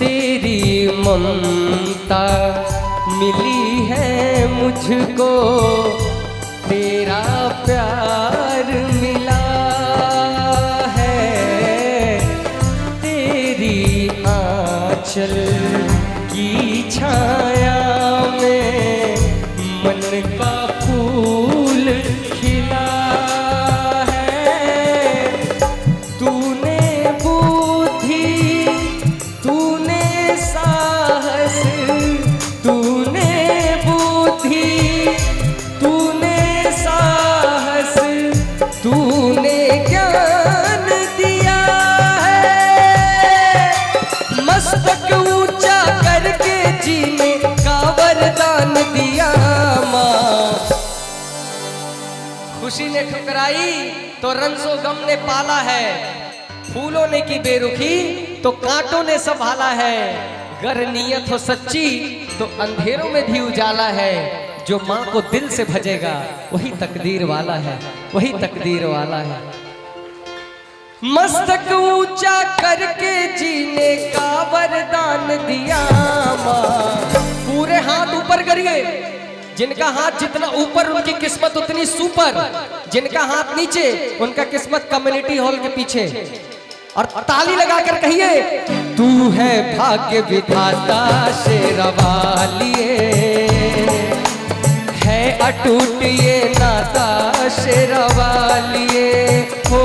तेरी ममता मिली है मुझको, तेरा प्यार मिला है, तेरी आंचल की छाया में मन का फूल खिला है। तूने बुद्धि, तूने साहस, तूने बुद्धि, तूने साहस, तूने ज्ञान दिया है। मस्तक ऊंचा करके जीने का वरदान दिया माँ। खुशी ने ठुकराई तो रंजो गम ने पाला है, फूलों ने की बेरुखी तो कांटों ने संभाला है। गर नियत हो सच्ची तो अंधेरों में भी उजाला है। जो माँ को दिल से भजेगा वही तकदीर वाला है, वही तकदीर वाला है। मस्तक ऊंचा करके जीने का वरदान दिया माँ। पूरे हाथ ऊपर करिए, जिनका हाथ जितना ऊपर उनकी किस्मत उतनी सुपर, जिनका हाथ नीचे उनका किस्मत कम्युनिटी हॉल के पीछे। और ताली लगाकर कहिए, तू है भाग्य विधाता शेरवालिए, है अटूट ये नाता शेरवालिए। हो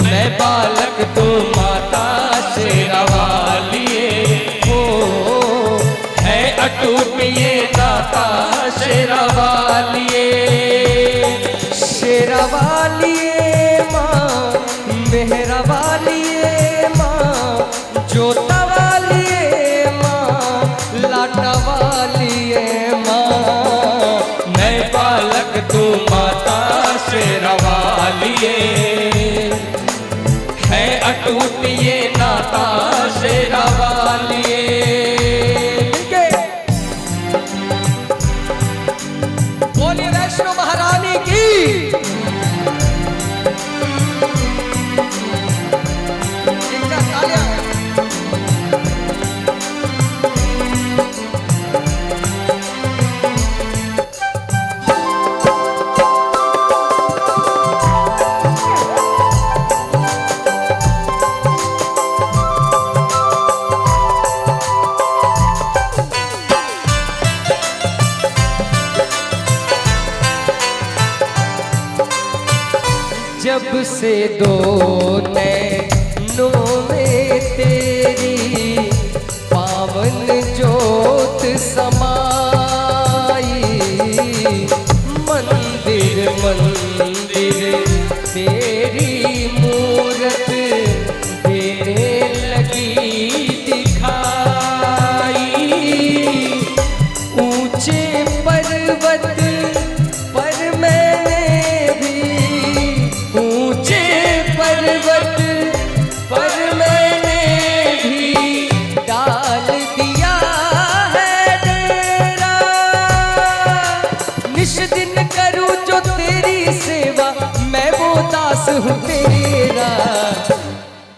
मैं बालक तू माता शेरवालिए, हो है अटूट ये नाता शेरवालिए। शेरवालिए माँ, मेहरवालिए माँ, जोतवालिए माँ, लाटवालिए माँ। मैं बालक तू माता शेरवालिए, है अटूट ये नाता शेरवालिए। बोलिए वैष्णो महारानी की। जब से दो नैनों में तेरी पावन जोत समाई, मंदिर मंदिर तेरी मूरत देने लगी दिखाई। ऊंचे पर्वत पर मैंने भी, ऊंचे पर्वत पर मैंने भी डाल दिया है डेरा। निश दिन करूं जो तेरी सेवा, मैं वो दास हूँ तेरा।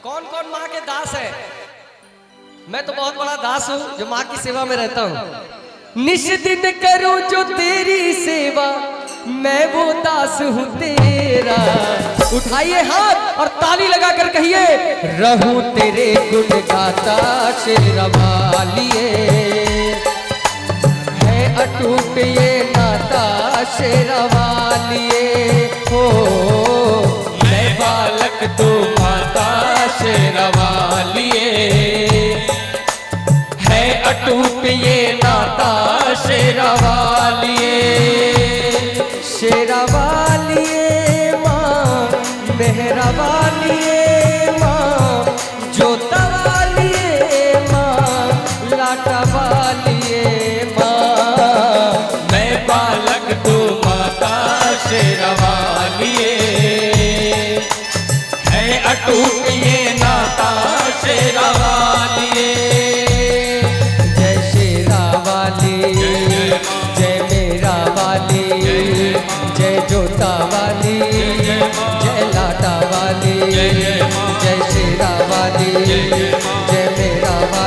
कौन कौन माँ के दास है? मैं तो बहुत बड़ा दास हूँ जो माँ की सेवा में रहता हूँ। निश दिन करूं जो तेरी सेवा, मैं वो दास हूँ तेरा। उठाइए हाथ और ताली लगाकर कहिए, रहूं तेरे गुण गाता शेरवालिए, है अटूट ये नाता शेरवालिए। हो मैं बालक तू माता शेरवालिए, है अटूट ये नाता शेरवालिए। शेरवालिए माँ, मेहरवालिए माँ, जोतवालिए माँ, लाटवालिए माँ। मैं बालक तू माता शेरवालिए, है अटूट ये नाता शेरवालिए। जय शेरावाली, जय मेरा वाली, जय जोता वाली, जय लाटा वाली, जय शेरा वाली, जय मेरा वाली।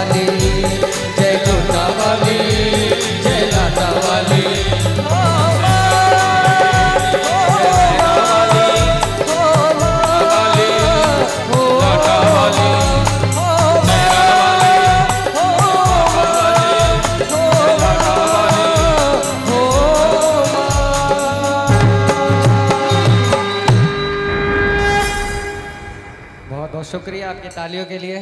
शुक्रिया आपकी तालियों के लिए।